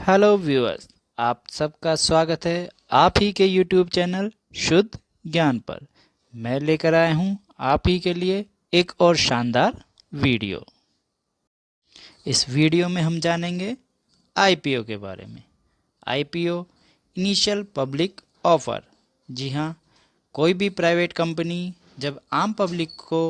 Hello viewers, आप सबका स्वागत है आप ही के यूट्यूब चैनल शुद्ध ज्ञान पर। मैं लेकर आया हूं आप ही के लिए एक और शानदार वीडियो। इस वीडियो में हम जानेंगे आईपीओ के बारे में। IPO initial public offer. जी हां, कोई भी प्राइवेट कंपनी जब आम पब्लिक को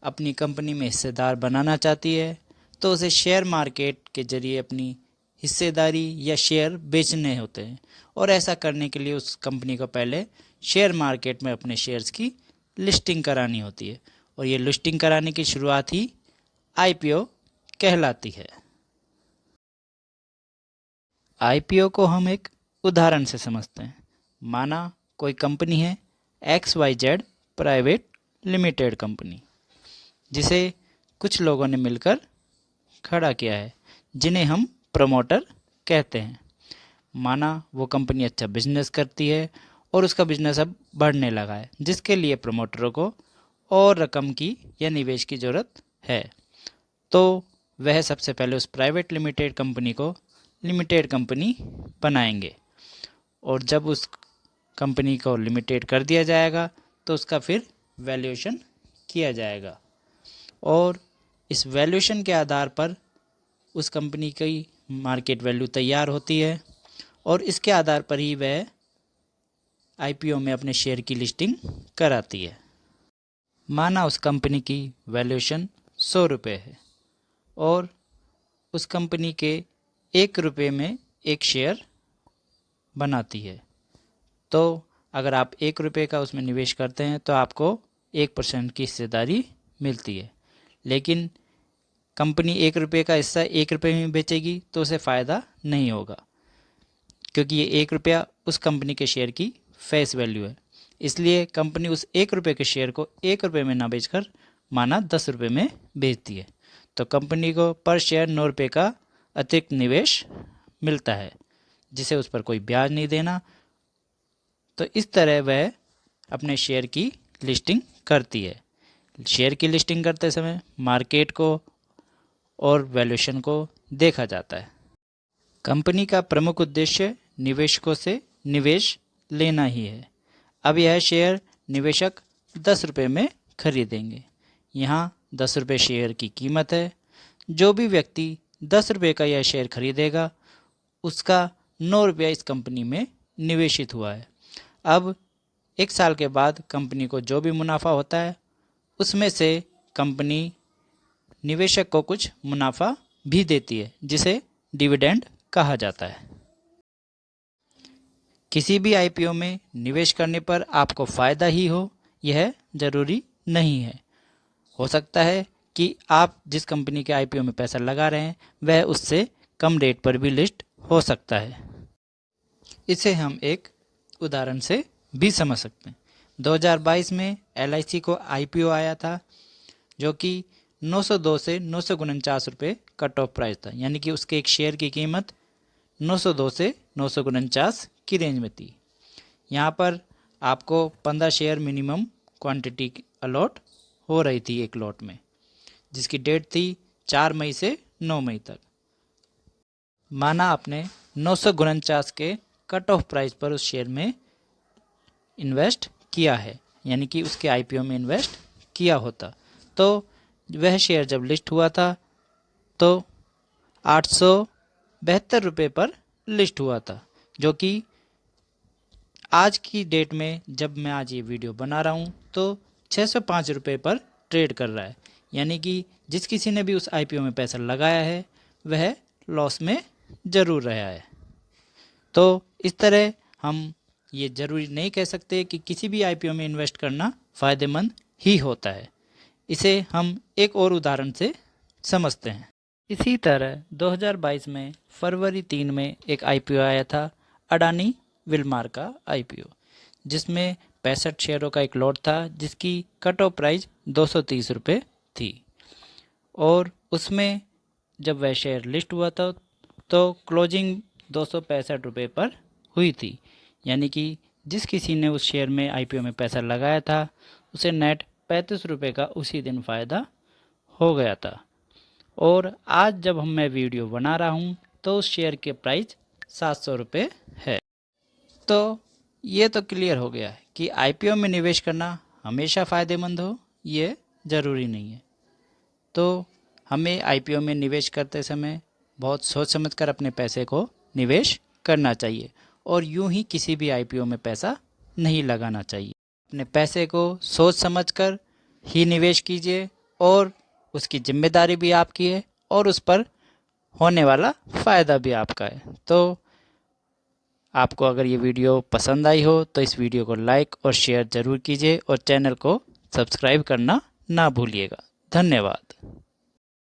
अपनी कंपनी में हिस्सेदार बनाना चाहती है तो उसे शेयर मार्केट के जरिए अपनी हिस्सेदारी या शेयर बेचने होते हैं, और ऐसा करने के लिए उस कंपनी को पहले शेयर मार्केट में अपने शेयर्स की लिस्टिंग करानी होती है, और ये लिस्टिंग कराने की शुरुआत ही आईपीओ कहलाती है। आईपीओ को हम एक उदाहरण से समझते हैं। माना कोई कंपनी है XYZ प्राइवेट लिमिटेड कंपनी, जिसे कुछ लोगों ने मिलकर खड़ा किया है, जिन्हें हम प्रमोटर कहते हैं। माना वो कंपनी अच्छा बिजनेस करती है और उसका बिजनेस अब बढ़ने लगा है, जिसके लिए प्रमोटरों को और रकम की या निवेश की ज़रूरत है। तो वह सबसे पहले उस प्राइवेट लिमिटेड कंपनी को लिमिटेड कंपनी बनाएंगे, और जब उस कंपनी को लिमिटेड कर दिया जाएगा तो उसका फिर वैल्यूएशन किया जाएगा, और इस वैल्यूएशन के आधार पर उस कंपनी की मार्केट वैल्यू तैयार होती है, और इसके आधार पर ही वह आईपीओ में अपने शेयर की लिस्टिंग कराती है। माना उस कंपनी की वैल्यूएशन 100 रुपये है और उस कंपनी के 1 रुपये में एक शेयर बनाती है, तो अगर आप 1 रुपये का उसमें निवेश करते हैं तो आपको 1% की हिस्सेदारी मिलती है। लेकिन कंपनी 1 रुपये का हिस्सा 1 रुपये में बेचेगी तो उसे फ़ायदा नहीं होगा, क्योंकि ये 1 रुपया उस कंपनी के शेयर की फेस वैल्यू है। इसलिए कंपनी उस 1 रुपये के शेयर को 1 रुपये में ना बेचकर माना 10 रुपये में बेचती है, तो कंपनी को पर शेयर 9 रुपये का अतिरिक्त निवेश मिलता है, जिसे उस पर कोई ब्याज नहीं देना। तो इस तरह वह अपने शेयर की लिस्टिंग करती है। शेयर की लिस्टिंग करते समय मार्केट को और वैल्यूएशन को देखा जाता है। कंपनी का प्रमुख उद्देश्य निवेशकों से निवेश लेना ही है। अब यह शेयर निवेशक 10 रुपये में खरीदेंगे। यहाँ 10 रुपये शेयर की कीमत है। जो भी व्यक्ति 10 रुपये का यह शेयर खरीदेगा उसका 9 रुपया इस कंपनी में निवेशित हुआ है। अब 1 साल के बाद कंपनी को जो भी मुनाफा होता है उसमें से कंपनी निवेशक को कुछ मुनाफा भी देती है, जिसे डिविडेंड कहा जाता है। किसी भी आईपीओ में निवेश करने पर आपको फ़ायदा ही हो यह ज़रूरी नहीं है। हो सकता है कि आप जिस कंपनी के आईपीओ में पैसा लगा रहे हैं वह उससे कम रेट पर भी लिस्ट हो सकता है। इसे हम एक उदाहरण से भी समझ सकते हैं। 2022 में LIC को आईपीओ आया था, जो कि 902 से 949 रुपये कट ऑफ प्राइस था, यानी कि उसके एक शेयर की कीमत 902 से 949 की रेंज में थी। यहाँ पर आपको 15 शेयर मिनिमम क्वांटिटी अलॉट हो रही थी एक लॉट में, जिसकी डेट थी 4 मई से 9 मई तक। माना आपने 949 के कट ऑफ प्राइस पर उस शेयर में इन्वेस्ट किया है, यानी कि उसके आईपीओ में इन्वेस्ट किया होता, तो वह शेयर जब लिस्ट हुआ था तो 872 रुपये पर लिस्ट हुआ था, जो कि आज की डेट में जब मैं आज ये वीडियो बना रहा हूँ तो 605 रुपये पर ट्रेड कर रहा है। यानी कि जिस किसी ने भी उस आईपीओ में पैसा लगाया है वह लॉस में ज़रूर रहा है। तो इस तरह हम ये ज़रूरी नहीं कह सकते कि किसी भी आईपीओ में इन्वेस्ट करना फ़ायदेमंद ही होता है। इसे हम एक और उदाहरण से समझते हैं। इसी तरह 2022 में फरवरी 3 में एक आईपीओ आया था, अडानी विल्मार का आईपीओ, जिसमें 65 शेयरों का एक लॉट था, जिसकी कट ऑफ प्राइस 230 रुपये थी। और उसमें जब वह शेयर लिस्ट हुआ था तो क्लोजिंग 265 रुपये पर हुई थी, यानी कि जिस किसी ने उस शेयर में आईपीओ में पैसा लगाया था उसे नेट 35 रुपये का उसी दिन फ़ायदा हो गया था। और आज जब मैं वीडियो बना रहा हूँ तो उस शेयर के प्राइस 700 रुपये है। तो ये तो क्लियर हो गया है कि आईपीओ में निवेश करना हमेशा फ़ायदेमंद हो, ये ज़रूरी नहीं है। तो हमें आईपीओ में निवेश करते समय बहुत सोच समझकर अपने पैसे को निवेश करना चाहिए और यूं ही किसी भी आईपीओ में पैसा नहीं लगाना चाहिए। अपने पैसे को सोच समझकर ही निवेश कीजिए और उसकी जिम्मेदारी भी आपकी है और उस पर होने वाला फ़ायदा भी आपका है। तो आपको अगर ये वीडियो पसंद आई हो तो इस वीडियो को लाइक और शेयर ज़रूर कीजिए और चैनल को सब्सक्राइब करना ना भूलिएगा। धन्यवाद।